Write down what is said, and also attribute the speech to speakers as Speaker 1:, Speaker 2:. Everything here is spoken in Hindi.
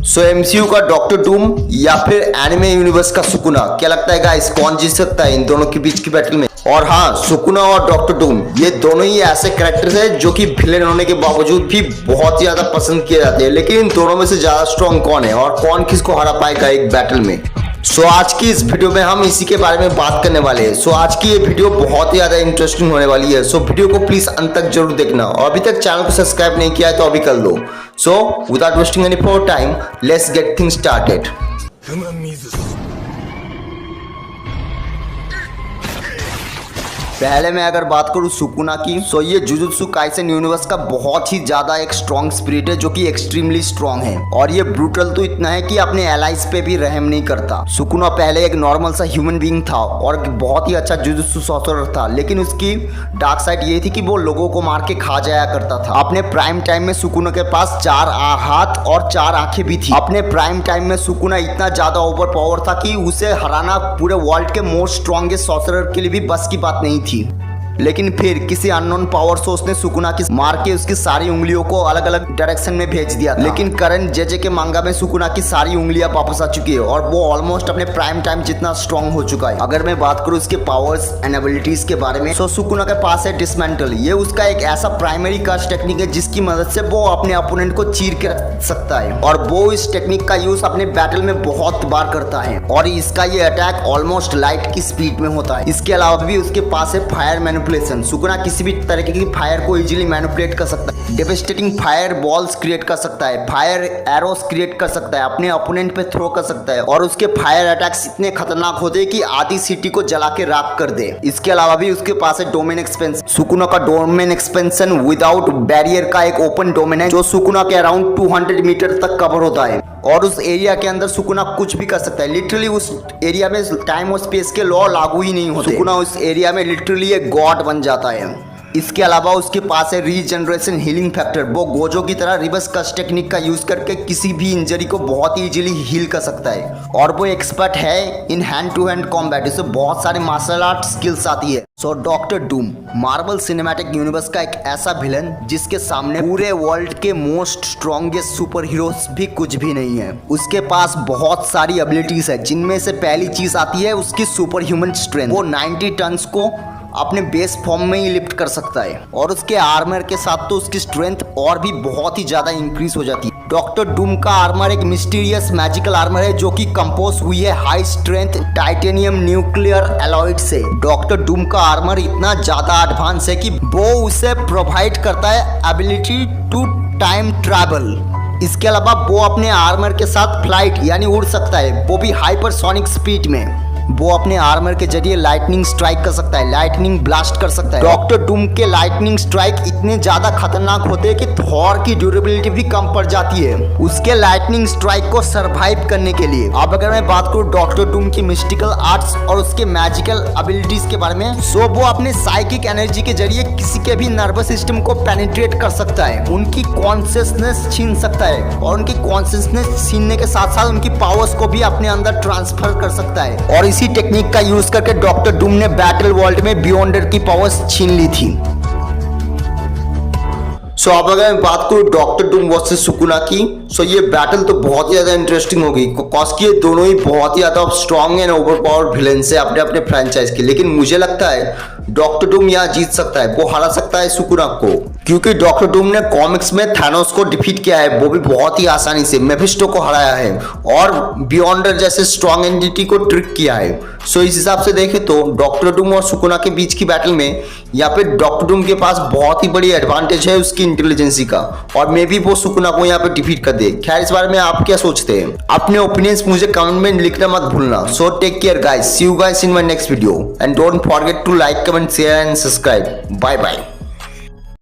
Speaker 1: सो एमसीयू का डॉक्टर डूम या फिर एनिमे यूनिवर्स का सुकुना, क्या लगता है गाइस कौन जीत सकता है इन दोनों के बीच की बैटल में? और हाँ, सुकुना और डॉक्टर डूम ये दोनों ही ऐसे कैरेक्टर्स हैं जो कि विलेन होने के बावजूद भी बहुत ही ज्यादा पसंद किए जाते हैं। लेकिन इन दोनों में से ज्यादा स्ट्रॉन्ग कौन है और कौन किसको हरा पाएगा एक बैटल में? सो आज की इस वीडियो में हम इसी के बारे में बात करने वाले हैं। सो आज की ये वीडियो बहुत ही ज्यादा इंटरेस्टिंग होने वाली है। सो वीडियो को प्लीज अंत तक जरूर देखना और अभी तक चैनल को सब्सक्राइब नहीं किया है तो अभी कर लो। So without wasting any more time, let's get things started. पहले मैं अगर बात करूं सुकुना की, तो ये जुजुत्सु काइसेन यूनिवर्स का बहुत ही ज्यादा एक स्ट्रॉन्ग स्पिरिट है जो कि एक्सट्रीमली स्ट्रॉन्ग है और ये ब्रूटल तो इतना है कि अपने एलाइज पे भी रहम नहीं करता। सुकुना पहले एक नॉर्मल सा ह्यूमन बीइंग था और बहुत ही अच्छा जुजुत्सु सॉर्सरर था, लेकिन उसकी डार्क साइड ये थी कि वो लोगों को मार के खा जाया करता था। अपने प्राइम टाइम में सुकुना के पास 4 हाथ और 4 आंखें भी थी। अपने प्राइम टाइम में सुकुना इतना ज्यादा ओवर पावर था कि उसे हराना पूरे वर्ल्ड के मोस्ट स्ट्रॉन्गेस्ट सॉर्सरर के लिए भी बस की बात नहीं थी। लेकिन फिर किसी अननोन पावर सोर्स ने सुकुना की मार के उसकी सारी उंगलियों को अलग अलग डायरेक्शन में भेज दिया था। लेकिन करंट जेजे के मांगा में सुकुना की सारी उंगलियां वापस आ चुकी है और वो ऑलमोस्ट अपने प्राइम टाइम जितना स्ट्रॉन्ग हो चुका है। अगर मैं बात करूं उसके पावर्स एंड एबिलिटीज के बारे में, तो सुकुना के पास है डिसमेंटल। ये उसका एक ऐसा प्राइमरी कर्स टेक्निक है जिसकी मदद से वो अपने अपोनेंट को चीर के रख सकता है और वो इस टेक्निक का यूज अपने बैटल में बहुत बार करता है और इसका ये अटैक ऑलमोस्ट लाइट की स्पीड में होता है। इसके अलावा भी उसके पास है फायर मैनिपुलेशन। सुकुना किसी भी तरीके की फायर को इजीली मैनिपुलेट कर सकता है, डेवास्टेटिंग फायर बॉल्स क्रिएट कर सकता है, फायर एरोस क्रिएट कर सकता है, अपने ओपोनेंट पे थ्रो कर सकता है और उसके फायर अटैक्स इतने खतरनाक होते हैं कि आधी सिटी को जला के राख कर दे। इसके अलावा भी उसके पास है डोमेन एक्सपेंशन। सुकुना का डोमेन एक्सपेंशन विदाउट बैरियर का एक ओपन डोमेन है जो सुकुना के अराउंड 200 मीटर तक कवर होता है और उस एरिया के अंदर सुकुना कुछ भी कर सकता है। लिटरली उस एरिया में टाइम और स्पेस के लॉ लागू ही नहीं होते। सुकुना उस एरिया में लिटरली एक गॉड बन जाता है। इसके अलावा उसके पास है रीजनरेशन हीलिंग फैक्टर। वो गोजो की तरह रिवर्स कस्ट टेक्निक का यूज करके किसी भी इंजरी को बहुत ही इजीली हील कर सकता है और वो एक्सपर्ट है in hand to hand combat. इसे बहुत सारे मार्शल आर्ट स्किल्स आती है। So Doctor Doom Marvel Cinematic Universe का एक ऐसा विलन जिसके सामने पूरे वर्ल्ड के मोस्ट स्ट्रॉन्गेस्ट सुपर हीरोज भी कुछ भी नहीं है। उसके पास बहुत सारी एबिलिटीज है जिनमें से पहली चीज आती है उसकी सुपर ह्यूमन स्ट्रेंथ। वो 90 टन्स को अपने बेस फॉर्म में ही लिफ्ट कर सकता है और उसके आर्मर के साथ तो उसकी स्ट्रेंथ और भी बहुत ही ज्यादा इंक्रीज हो जाती है। डॉक्टर डूम का आर्मर एक मिस्टीरियस मैजिकल आर्मर है जो कि कंपोज हुई है high strength titanium nuclear alloyed से। डॉक्टर डूम का आर्मर इतना ज्यादा एडवांस है कि वो उसे प्रोवाइड करता है एबिलिटी टू टाइम ट्रैवल। इसके अलावा वो अपने आर्मर के साथ फ्लाइट यानी उड़ सकता है, वो भी हाइपरसोनिक स्पीड में। वो अपने आर्मर के जरिए लाइटनिंग स्ट्राइक कर सकता है, लाइटनिंग ब्लास्ट कर सकता है। डॉक्टर डूम के लाइटनिंग स्ट्राइक इतने ज्यादा खतरनाक होते हैं कि थॉर की ड्यूरेबिलिटी भी कम पड़ जाती है उसके लाइटनिंग स्ट्राइक को सरवाइव करने के लिए। अब अगर मैं बात करूं डॉक्टर डूम की मिस्टिकल आर्ट्स और उसके मैजिकल एबिलिटीज के बारे में, सो वो अपने साइकिक एनर्जी के जरिए किसी के भी नर्वस सिस्टम को पेनिट्रेट कर सकता है, उनकी कॉन्शियसनेस छीन सकता है और उनकी कॉन्शियसनेस छीनने के साथ साथ उनकी पावर्स को भी अपने अंदर ट्रांसफर कर सकता है। और इसी टेक्निक का यूज करके डॉक्टर डूम ने बैटल वर्ल्ड में बियॉन्डर की पावर्स छीन ली थी। सो अब अगर मैं बात करूं डॉक्टर डूम वर्सेस सुकुना की, सो ये बैटल तो बहुत ही ज्यादा इंटरेस्टिंग होगी कॉज कि ये दोनों ही बहुत ही ज्यादा स्ट्रॉन्ग एंड ओवरपावर्ड विलेन्स है अपने अपने फ्रेंचाइज के। लेकिन मुझे लगता है डॉक्टर डूम यहाँ जीत सकता है, वो हरा सकता है सुकुना को, क्योंकि डॉक्टर डूम ने कॉमिक्स में थैनोस को डिफीट किया है, वो भी बहुत ही आसानी से। मेफिस्टो को हराया है और बियॉन्डर जैसे स्ट्रॉन्ग एंटिटी को ट्रिक किया है। सो इस हिसाब से देखें तो डॉक्टर डूम और सुकुना के बीच की बैटल में यहाँ पे डॉक्टर डूम के पास बहुत ही बड़ी एडवांटेज है उसकी इंटेलिजेंसी का और मे बी वो सुकुना को यहाँ पे डिफीट कर दे। खैर इस बारे में आप क्या सोचते हैं? अपने ओपिनियंस मुझे कमेंट में लिखना मत भूलना। So take care guys, see you guys in my next video and don't forget to like, comment, share and subscribe. Bye bye.